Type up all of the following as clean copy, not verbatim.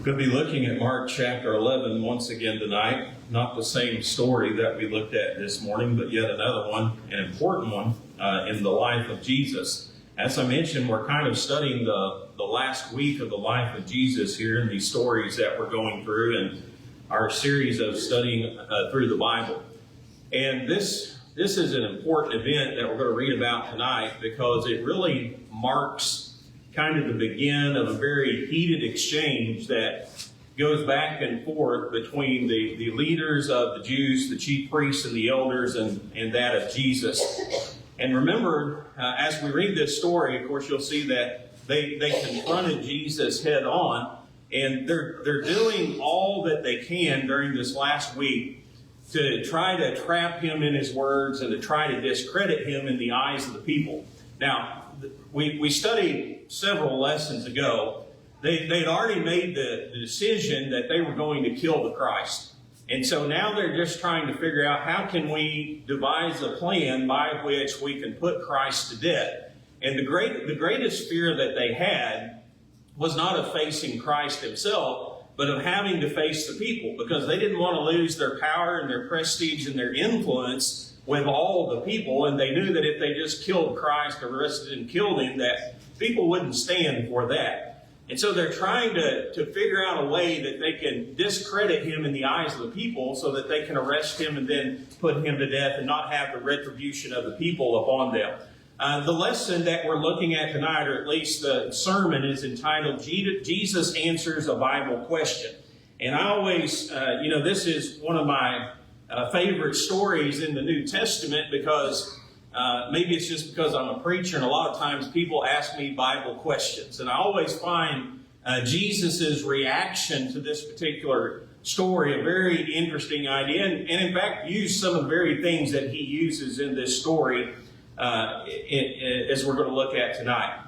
We'll be looking at Mark chapter 11 once again tonight. Not the same story that we looked at this morning, but yet another one, an important one in the life of Jesus. As I mentioned, we're kind of studying the last week of the life of Jesus here in these stories that we're going through in our series of studying through the Bible. And this is an important event that we're going to read about tonight because it really marks kind of the begin of a very heated exchange that goes back and forth between the leaders of the Jews, the chief priests and the elders, and that of Jesus. And remember, as we read this story, of course, you'll see that they confronted Jesus head on, and they're doing all that they can during this last week to try to trap him in his words and to try to discredit him in the eyes of the people. Now, we studied several lessons ago. They'd already made the decision that they were going to kill the Christ. And so now they're just trying to figure out how can we devise a plan by which we can put Christ to death. And the greatest fear that they had was not of facing Christ himself, but of having to face the people, because they didn't want to lose their power and their prestige and their influence with all the people, and they knew that if they just killed Christ, arrested and killed him, that people wouldn't stand for that. And so they're trying to figure out a way that they can discredit him in the eyes of the people so that they can arrest him and then put him to death and not have the retribution of the people upon them. The lesson that we're looking at tonight, or at least the sermon, is entitled Jesus Answers a Bible Question. And I always, this is one of my favorite stories in the New Testament because maybe it's just because I'm a preacher, and a lot of times people ask me Bible questions. And I always find Jesus' reaction to this particular story a very interesting idea, and in fact use some of the very things that he uses in this story as we're going to look at tonight.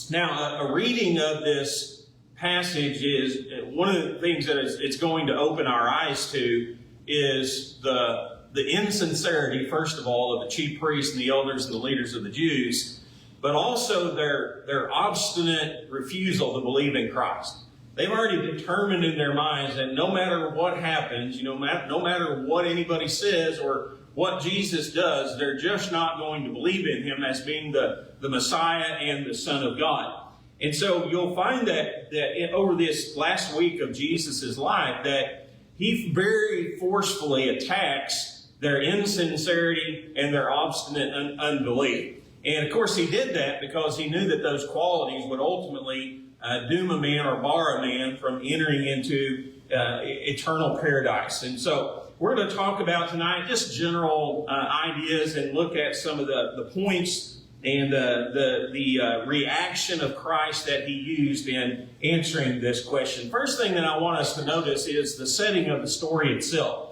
Now, a reading of this passage is one of the things that it's going to open our eyes to is the insincerity, first of all, of the chief priests and the elders and the leaders of the Jews, but also their obstinate refusal to believe in Christ. They've already determined in their minds that no matter what happens, no matter what anybody says or what Jesus does, they're just not going to believe in him as being the Messiah and the Son of God. And so you'll find that over this last week of Jesus' life that he very forcefully attacks their insincerity and their obstinate unbelief. And of course he did that because he knew that those qualities would ultimately doom a man or bar a man from entering into eternal paradise. And so we're going to talk about tonight just general ideas and look at some of the points and the reaction of Christ that he used in answering this question. First thing that I want us to notice is the setting of the story itself.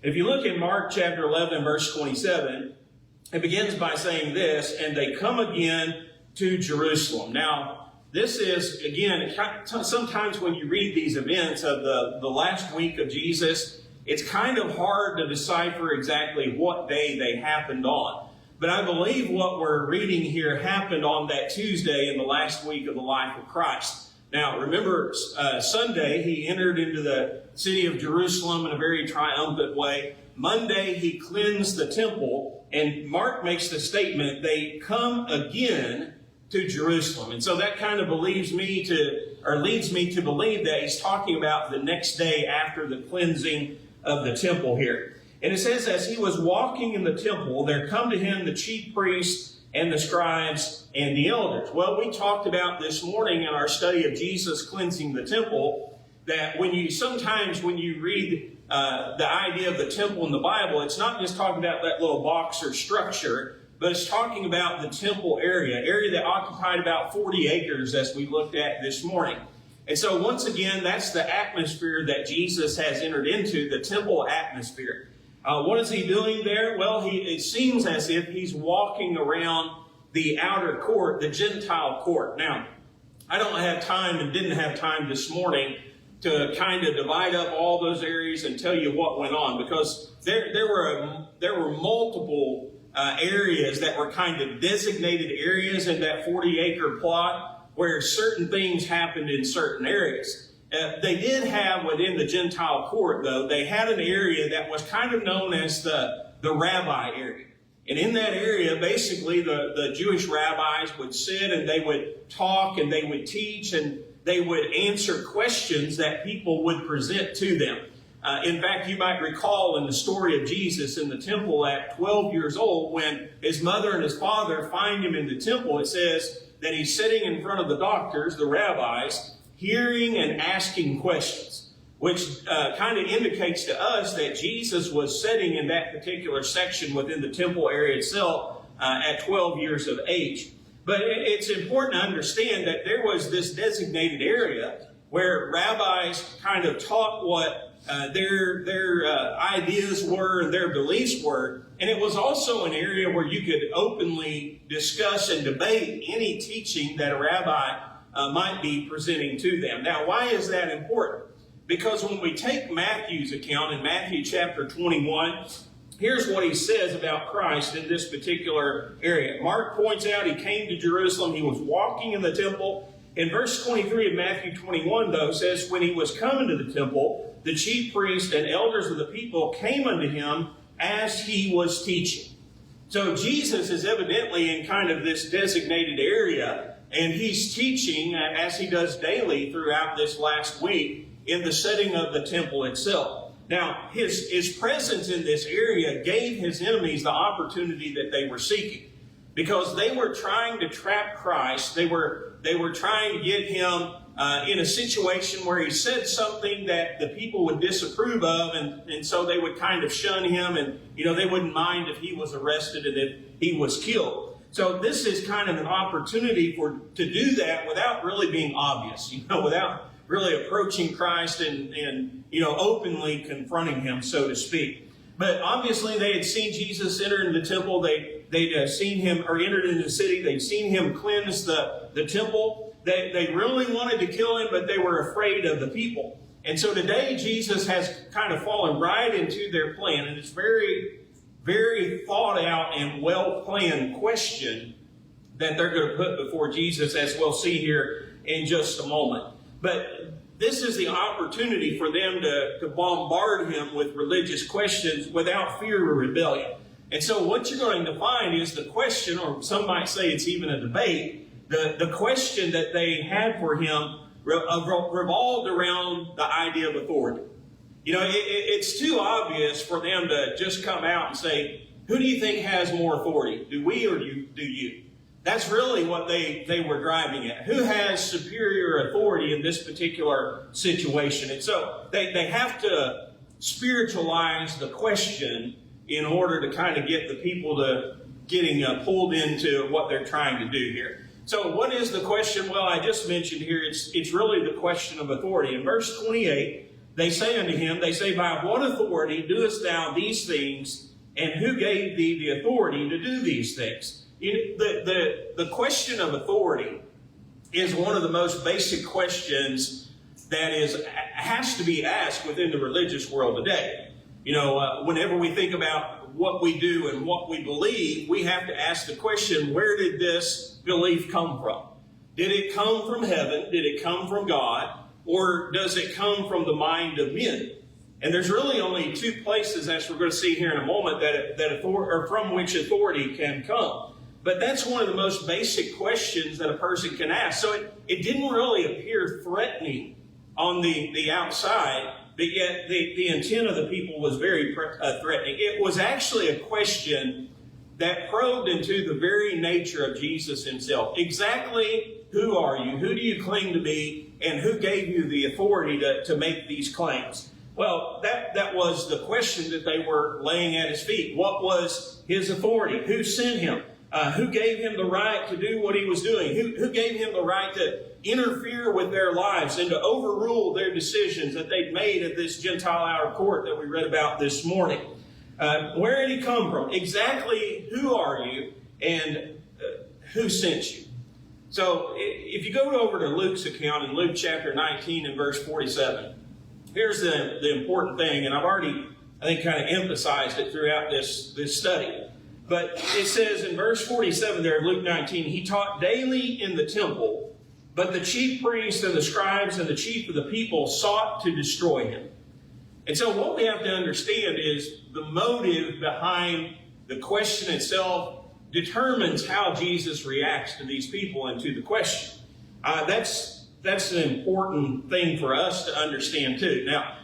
If you look at Mark chapter 11, verse 27, it begins by saying this, "And they come again to Jerusalem." Now, this is, again, sometimes when you read these events of the last week of Jesus, it's kind of hard to decipher exactly what day they happened on. But I believe what we're reading here happened on that Tuesday in the last week of the life of Christ. Now, remember, Sunday, he entered into the city of Jerusalem in a very triumphant way. Monday, he cleansed the temple. And Mark makes the statement, they come again to Jerusalem. And so that kind of leads me to believe that he's talking about the next day after the cleansing of the temple here. And it says, as he was walking in the temple, there come to him the chief priests and the scribes and the elders. Well, we talked about this morning in our study of Jesus cleansing the temple, that sometimes when you read the idea of the temple in the Bible, it's not just talking about that little box or structure, but it's talking about the temple area that occupied about 40 acres as we looked at this morning. And so once again, that's the atmosphere that Jesus has entered into, the temple atmosphere. What is he doing there? Well, it seems as if he's walking around the outer court, the Gentile court. Now, I don't have time and didn't have time this morning to kind of divide up all those areas and tell you what went on, because there were multiple areas that were kind of designated areas in that 40-acre plot where certain things happened in certain areas. They did have within the Gentile court, though, they had an area that was kind of known as the rabbi area. And in that area, basically, the Jewish rabbis would sit and they would talk and they would teach and they would answer questions that people would present to them. In fact, you might recall in the story of Jesus in the temple at 12 years old, when his mother and his father find him in the temple, it says that he's sitting in front of the doctors, the rabbis, hearing and asking questions, which kind of indicates to us that Jesus was sitting in that particular section within the temple area itself at 12 years of age. But it's important to understand that there was this designated area where rabbis kind of taught what their ideas were and their beliefs were. And it was also an area where you could openly discuss and debate any teaching that a rabbi might be presenting to them. Now, why is that important? Because when we take Matthew's account in Matthew chapter 21, here's what he says about Christ in this particular area. Mark points out he came to Jerusalem. He was walking in the temple. In verse 23 of Matthew 21, though, says, when he was coming to the temple, the chief priests and elders of the people came unto him as he was teaching. So Jesus is evidently in kind of this designated area, and he's teaching as he does daily throughout this last week in the setting of the temple itself. Now, his presence in this area gave his enemies the opportunity that they were seeking, because they were trying to trap Christ. They were trying to get him in a situation where he said something that the people would disapprove of, and so they would kind of shun him, and they wouldn't mind if he was arrested and if he was killed. So this is kind of an opportunity to do that without really being obvious, without really approaching Christ and openly confronting him, so to speak. But obviously they had seen Jesus enter into the temple. They'd seen him, or entered into the city. They'd seen him cleanse the temple. They really wanted to kill him, but they were afraid of the people. And so today Jesus has kind of fallen right into their plan. And it's very, very thought out and well-planned question that they're going to put before Jesus, as we'll see here in just a moment. But this is the opportunity for them to bombard him with religious questions without fear or rebellion. And so what you're going to find is the question, or some might say it's even a debate, the question that they had for him revolved around the idea of authority. It's too obvious for them to just come out and say, who do you think has more authority? Do we or do you? That's really what they were driving at. Who has superior authority in this particular situation? And so they have to spiritualize the question in order to kind of get the people to getting pulled into what they're trying to do here. So what is the question? Well, I just mentioned here, it's really the question of authority. In verse 28, they say unto him, by what authority doest thou these things, and who gave thee the authority to do these things? The question of authority is one of the most basic questions that has to be asked within the religious world today. Whenever we think about what we do and what we believe, we have to ask the question, where did this belief come from? Did it come from heaven? Did it come from God? Or does it come from the mind of men? And there's really only two places, as we're going to see here in a moment, from which authority can come. But that's one of the most basic questions that a person can ask. So it didn't really appear threatening on the outside, but yet the intent of the people was very threatening. It was actually a question that probed into the very nature of Jesus himself. Exactly who are you? Who do you claim to be? And who gave you the authority to make these claims? Well, that was the question that they were laying at his feet. What was his authority? Who sent him? Who gave him the right to do what he was doing? Who gave him the right to interfere with their lives and to overrule their decisions that they'd made at this Gentile outer court that we read about this morning? Where did he come from? Exactly who are you, and who sent you? So if you go over to Luke's account in Luke chapter 19 and verse 47, here's the important thing, and I've already, I think, kind of emphasized it throughout this study. But it says in verse 47 there of Luke 19, he taught daily in the temple, But the chief priests and the scribes and the chief of the people sought to destroy him. And so what we have to understand is the motive behind the question itself determines how Jesus reacts to these people and to the question. That's an important thing for us to understand too. Now,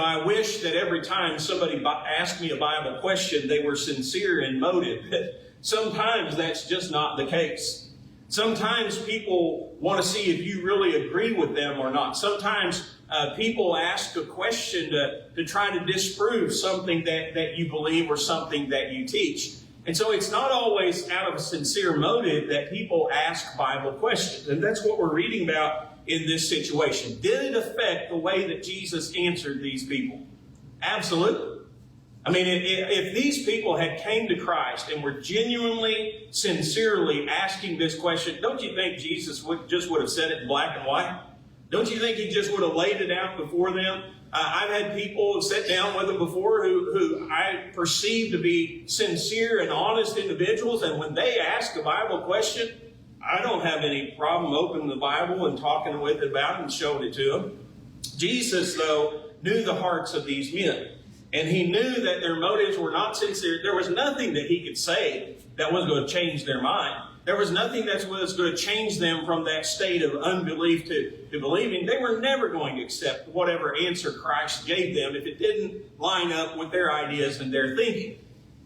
I wish that every time somebody asked me a Bible question, they were sincere in motive. But sometimes that's just not the case. Sometimes people want to see if you really agree with them or not. Sometimes people ask a question to try to disprove something that you believe or something that you teach. And so it's not always out of a sincere motive that people ask Bible questions. And that's what we're reading about in this situation. Did it affect the way that Jesus answered these people? Absolutely. I mean, if these people had came to Christ and were genuinely, sincerely asking this question, don't you think Jesus would have said it in black and white? Don't you think he just would have laid it out before them? I've had people sit down with them before who I perceive to be sincere and honest individuals, and when they ask a Bible question, I don't have any problem opening the Bible and talking with it about it and showing it to them. Jesus, though, knew the hearts of these men. And he knew that their motives were not sincere. There was nothing that he could say that was going to change their mind. There was nothing that was going to change them from that state of unbelief to believing. They were never going to accept whatever answer Christ gave them if it didn't line up with their ideas and their thinking.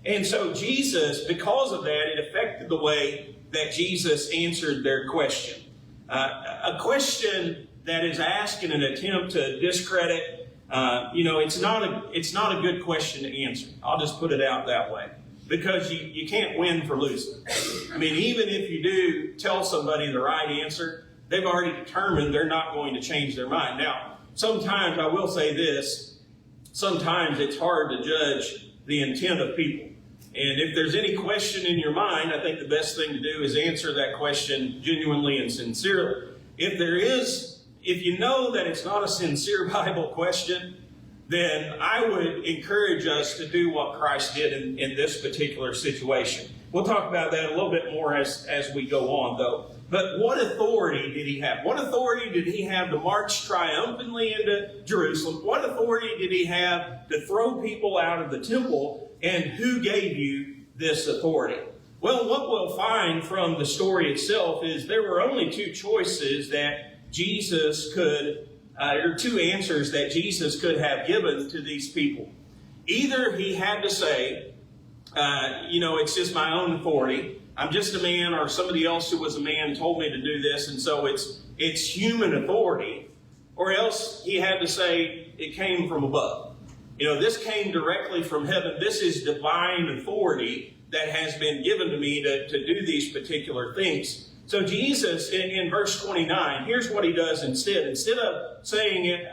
And so Jesus, because of that, it affected the way that Jesus answered their question. A question that is asked in an attempt to discredit it's not a good question to answer. I'll just put it out that way. Because you can't win for losing. I mean, even if you do tell somebody the right answer, they've already determined they're not going to change their mind. Now, sometimes, I will say this, sometimes it's hard to judge the intent of people. And if there's any question in your mind, I think the best thing to do is answer that question genuinely and sincerely. If you know that it's not a sincere Bible question, then I would encourage us to do what Christ did in this particular situation. We'll talk about that a little bit more as we go on, though. But what authority did he have? What authority did he have to march triumphantly into Jerusalem? What authority did he have to throw people out of the temple? And who gave you this authority? Well, what we'll find from the story itself is there were only two choices that Jesus could, or two answers that Jesus could have given to these people. Either he had to say, it's just my own authority. I'm just a man, or somebody else who was a man told me to do this, and so it's human authority. Or else he had to say it came from above. This came directly from heaven. This is divine authority that has been given to me to do these particular things. So Jesus, in verse 29, here's what he does instead. Instead of saying,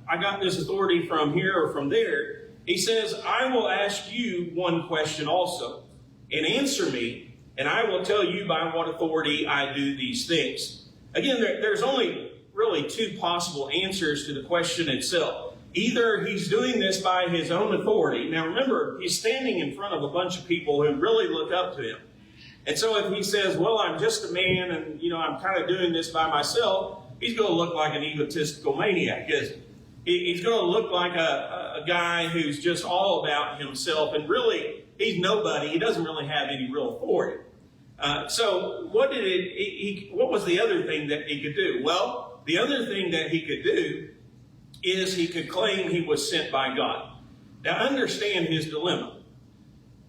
I got this authority from here or from there, he says, I will ask you one question also, and answer me, and I will tell you by what authority I do these things. Again, there's only really two possible answers to the question itself. Either he's doing this by his own authority. Now remember, he's standing in front of a bunch of people who really look up to him. And so if he says, well, I'm just a man and, I'm kind of doing this by myself, he's going to look like an egotistical maniac, isn't he? He's going to look like a guy who's just all about himself, and really, he's nobody. He doesn't really have any real authority. So what was the other thing that he could do? Well, the other thing that he could do is he could claim he was sent by God. Now understand his dilemma.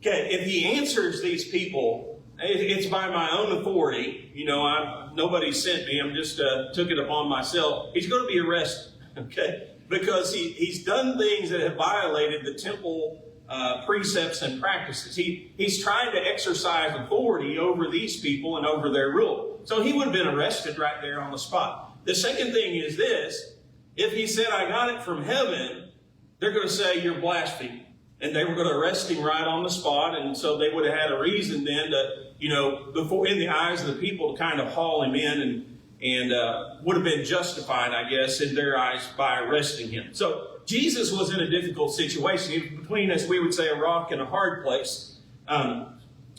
Okay, if he answers these people, it's by my own authority. Nobody sent me. I'm just took it upon myself. He's going to be arrested, okay? Because he's done things that have violated the temple precepts and practices. He's trying to exercise authority over these people and over their rule. So he would have been arrested right there on the spot. The second thing is this. If he said, I got it from heaven, they're going to say you're blaspheming. And they were going to arrest him right on the spot, and so they would have had a reason then to, before in the eyes of the people, to kind of haul him in and would have been justified, I guess, in their eyes by arresting him. So Jesus was in a difficult situation. Between us, we would say a rock and a hard place.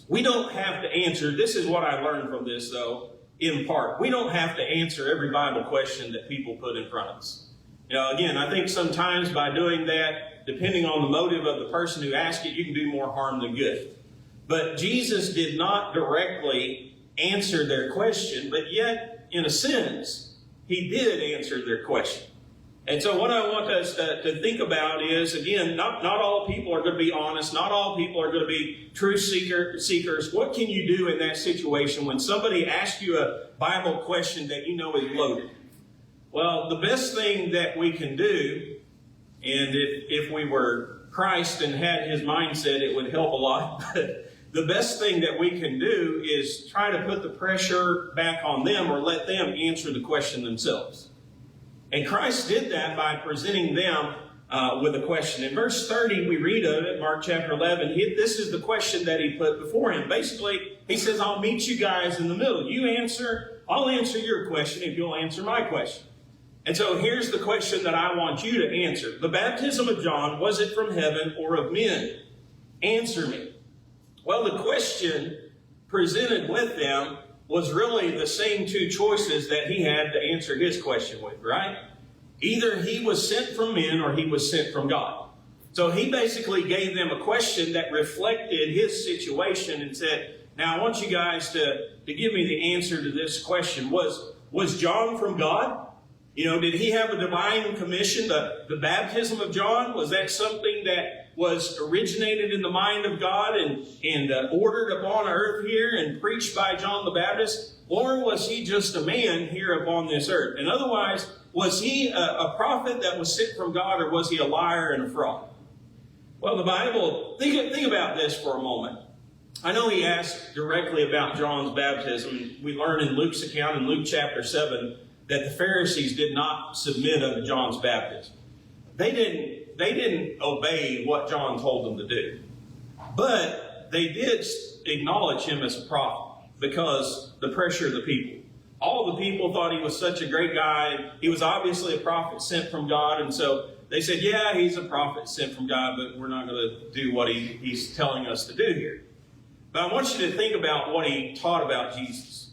We don't have to answer. This is what I learned from this, though. in part. We don't have to answer every Bible question that people put in front of us. Again, I think sometimes by doing that, depending on the motive of the person who asked it, you can do more harm than good. But Jesus did not directly answer their question, but yet, in a sense, he did answer their question. And so what I want us to think about is, again, not all people are going to be honest. Not all people are going to be truth seekers. What can you do in that situation when somebody asks you a Bible question that you know is loaded? Well, the best thing that we can do, and if we were Christ and had his mindset, it would help a lot. The best thing that we can do is try to put the pressure back on them or let them answer the question themselves. And Christ did that by presenting them with a question. In verse 30, we read of it, Mark chapter 11. This is the question that he put before him. Basically, he says, I'll meet you guys in the middle. You answer, I'll answer your question if you'll answer my question. And so here's the question that I want you to answer. The baptism of John, was it from heaven or of men? Answer me. Well, the question presented with them was really the same two choices that he had to answer his question with, right? Either he was sent from men or he was sent from God. So he basically gave them a question that reflected his situation and said, now I want you guys to give me the answer to this question. Was John from God? Did he have a divine commission? The baptism of John, was that something that was originated in the mind of God and ordered upon earth here and preached by John the Baptist? Or was he just a man here upon this earth? And otherwise, was he a prophet that was sent from God, or was he a liar and a fraud? Well, the Bible, think about this for a moment. I know he asked directly about John's baptism. We learn in Luke's account in Luke chapter 7 that the Pharisees did not submit unto John's baptism. They didn't obey what John told them to do. But they did acknowledge him as a prophet because the pressure of the people. All the people thought he was such a great guy. He was obviously a prophet sent from God. And so they said, yeah, he's a prophet sent from God, but we're not going to do what he's telling us to do here. But I want you to think about what he taught about Jesus.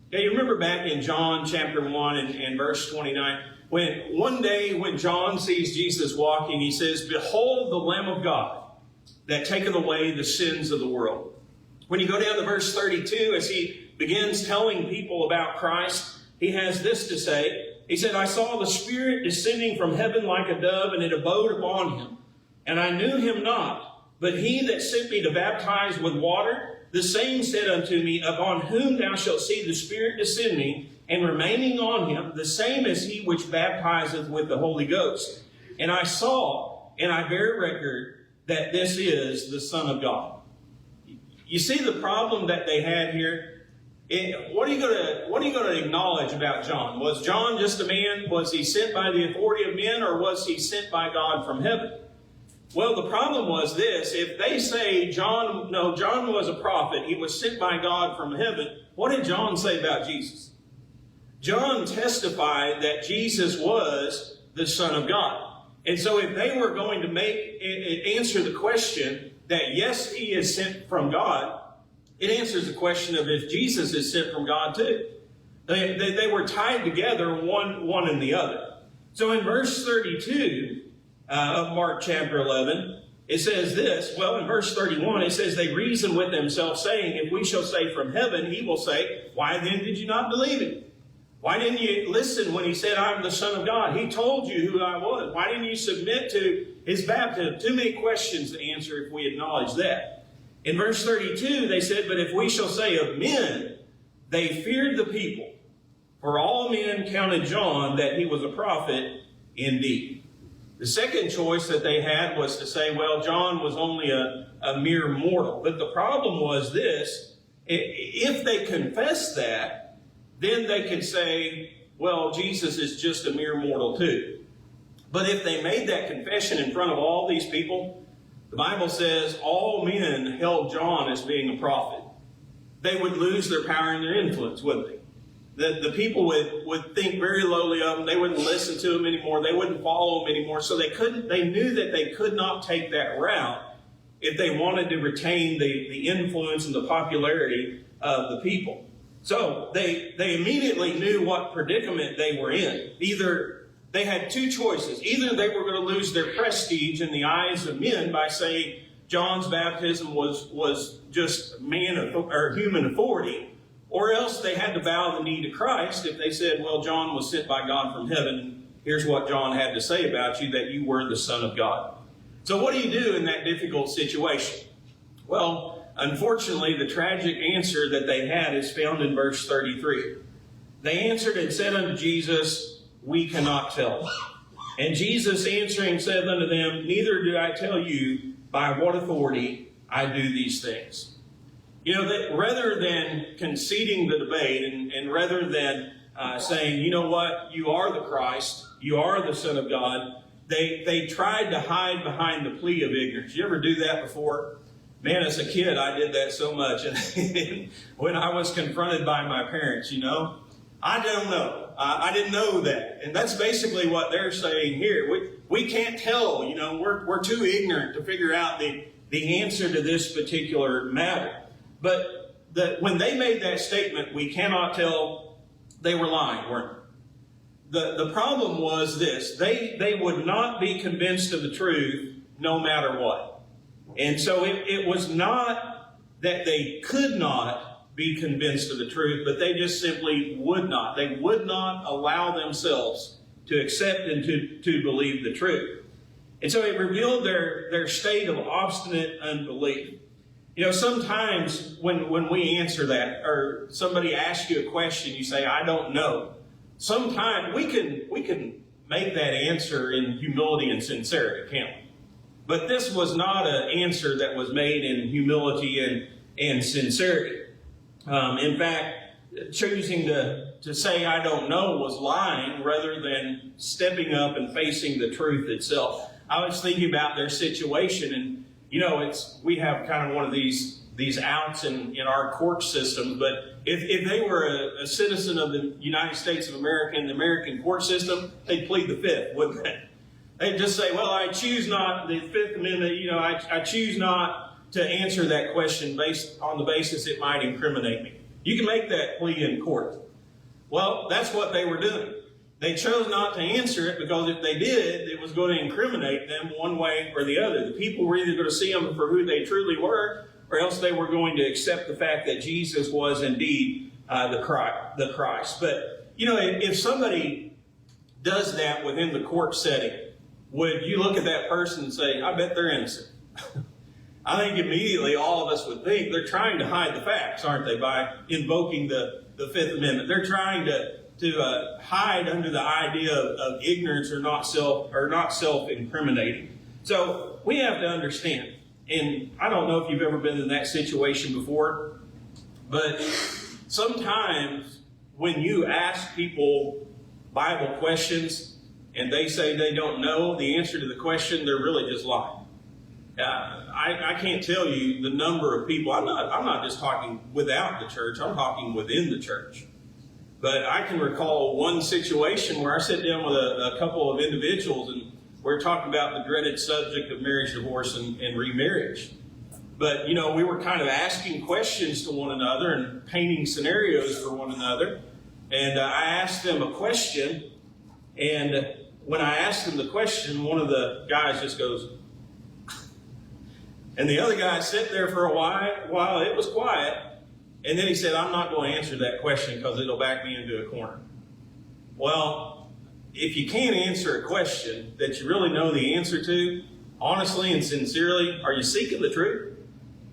Okay, you remember back in John chapter 1 and verse 29, one day when John sees Jesus walking, he says, behold the Lamb of God that taketh away the sins of the world. When you go down to verse 32, as he begins telling people about Christ, he has this to say. He said, I saw the Spirit descending from heaven like a dove, and it abode upon him. And I knew him not, but he that sent me to baptize with water, the same said unto me, upon whom thou shalt see the Spirit descending and remaining on him, the same is he which baptizeth with the Holy Ghost. And I saw, and I bear record, that this is the Son of God. You see the problem that they had here? What are you going to acknowledge about John? Was John just a man? Was he sent by the authority of men, or was he sent by God from heaven? Well, the problem was this. If they say John was a prophet, he was sent by God from heaven, what did John say about Jesus? John testified that Jesus was the Son of God. And so if they were going to answer the question that yes, he is sent from God, it answers the question of if Jesus is sent from God too. They were tied together, one and the other. So in verse 32 of Mark chapter 11, it says this. Well, in verse 31, it says, they reason with themselves, saying, if we shall say from heaven, he will say, why then did you not believe him? Why didn't you listen when he said, I'm the Son of God? He told you who I was. Why didn't you submit to his baptism? Too many questions to answer if we acknowledge that. In verse 32, they said, but if we shall say of men, they feared the people, for all men counted John that he was a prophet indeed. The second choice that they had was to say, well, John was only a mere mortal. But the problem was this. If they confessed that, then they could say, well, Jesus is just a mere mortal too. But if they made that confession in front of all these people, the Bible says all men held John as being a prophet. They would lose their power and their influence, wouldn't they? The people would think very lowly of him. They wouldn't listen to him anymore. They wouldn't follow him anymore. So they knew that they could not take that route if they wanted to retain the influence and the popularity of the people. So they immediately knew what predicament they were in. Either they had two choices. Either they were going to lose their prestige in the eyes of men by saying John's baptism was just man or human authority, or else they had to bow the knee to Christ if they said, well, John was sent by God from heaven. Here's what John had to say about you, that you were the Son of God. So what do you do in that difficult situation? Well, unfortunately, the tragic answer that they had is found in verse 33. They answered and said unto Jesus, we cannot tell. And Jesus answering said unto them, neither do I tell you by what authority I do these things. You know, that rather than conceding the debate and rather than saying, you know what, you are the Christ, you are the Son of God, they tried to hide behind the plea of ignorance. You ever do that before? Man, as a kid, I did that so much. And when I was confronted by my parents, you know, I don't know. I didn't know that. And that's basically what they're saying here. We can't tell, you know, we're too ignorant to figure out the answer to this particular matter. But when they made that statement, we cannot tell, they were lying, weren't they? The problem was this. They would not be convinced of the truth no matter what. And so it was not that they could not be convinced of the truth, but they just simply would not. They would not allow themselves to accept and to believe the truth. And so it revealed their state of obstinate unbelief. You know, sometimes when we answer that, or somebody asks you a question, you say, I don't know. Sometimes we can make that answer in humility and sincerity, can't we? But this was not an answer that was made in humility and sincerity. In fact, choosing to say I don't know was lying rather than stepping up and facing the truth itself. I was thinking about their situation, and you know, we have kind of one of these outs in our court system, but if they were a citizen of the United States of America in the American court system, they'd plead the fifth, wouldn't they? They'd just say, well, I choose not, the Fifth Amendment, you know, I choose not to answer that question based on the basis it might incriminate me. You can make that plea in court. Well, that's what they were doing. They chose not to answer it because if they did, it was going to incriminate them one way or the other. The people were either going to see them for who they truly were, or else they were going to accept the fact that Jesus was indeed the Christ. But, you know, if somebody does that within the court setting, would you look at that person and say, I bet they're innocent? I think immediately all of us would think they're trying to hide the facts, aren't they, by invoking the Fifth Amendment. They're trying to hide under the idea of ignorance or not self-incriminating. So we have to understand, and I don't know if you've ever been in that situation before, but sometimes when you ask people Bible questions and they say they don't know the answer to the question, they're really just lying. I can't tell you the number of people. I'm not just talking without the church. I'm talking within the church. But I can recall one situation where I sat down with a couple of individuals and we're talking about the dreaded subject of marriage, divorce, and remarriage. But, you know, we were kind of asking questions to one another and painting scenarios for one another. And I asked them a question, and when I asked them the question, one of the guys just goes, and the other guy sat there for a while. It was quiet. And then he said, I'm not going to answer that question because it'll back me into a corner. Well, if you can't answer a question that you really know the answer to, honestly and sincerely, are you seeking the truth?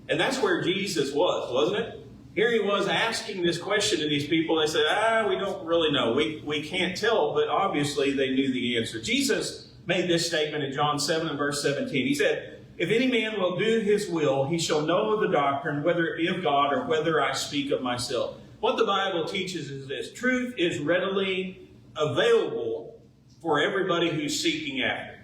And that's where Jesus was, wasn't it? Here he was asking this question to these people. They said, we don't really know. We can't tell, but obviously they knew the answer. Jesus made this statement in John 7 and verse 17. He said, if any man will do his will, he shall know the doctrine, whether it be of God or whether I speak of myself. What the Bible teaches is this: truth is readily available for everybody who's seeking after it.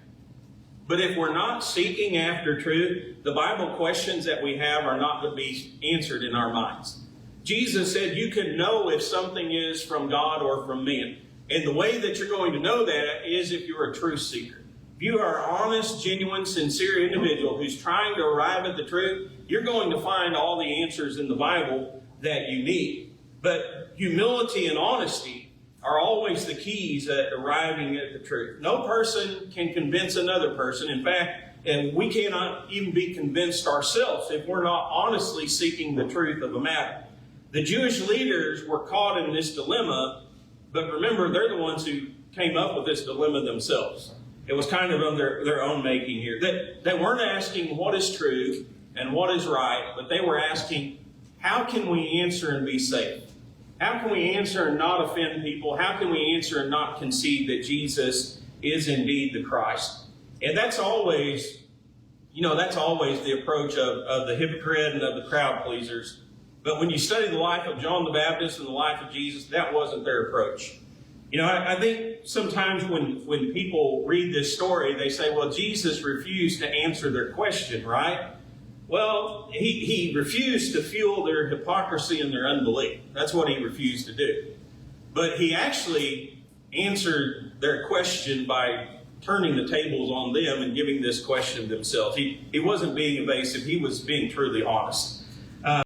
But if we're not seeking after truth, the Bible questions that we have are not going to be answered in our minds. Jesus said you can know if something is from God or from men. And the way that you're going to know that is if you're a truth seeker. If you are an honest, genuine, sincere individual who's trying to arrive at the truth, you're going to find all the answers in the Bible that you need. But humility and honesty are always the keys at arriving at the truth. No person can convince another person. In fact, and we cannot even be convinced ourselves if we're not honestly seeking the truth of a matter. The Jewish leaders were caught in this dilemma, but remember, they're the ones who came up with this dilemma themselves. It was kind of on their own making here. They weren't asking what is true and what is right, but they were asking, how can we answer and be safe? How can we answer and not offend people? How can we answer and not concede that Jesus is indeed the Christ? And that's always the approach of the hypocrite and of the crowd pleasers. But when you study the life of John the Baptist and the life of Jesus, that wasn't their approach. I think sometimes when people read this story, they say, well, Jesus refused to answer their question, right? Well, he refused to fuel their hypocrisy and their unbelief. That's what he refused to do. But he actually answered their question by turning the tables on them and giving this question themselves. He wasn't being evasive. He was being truly honest.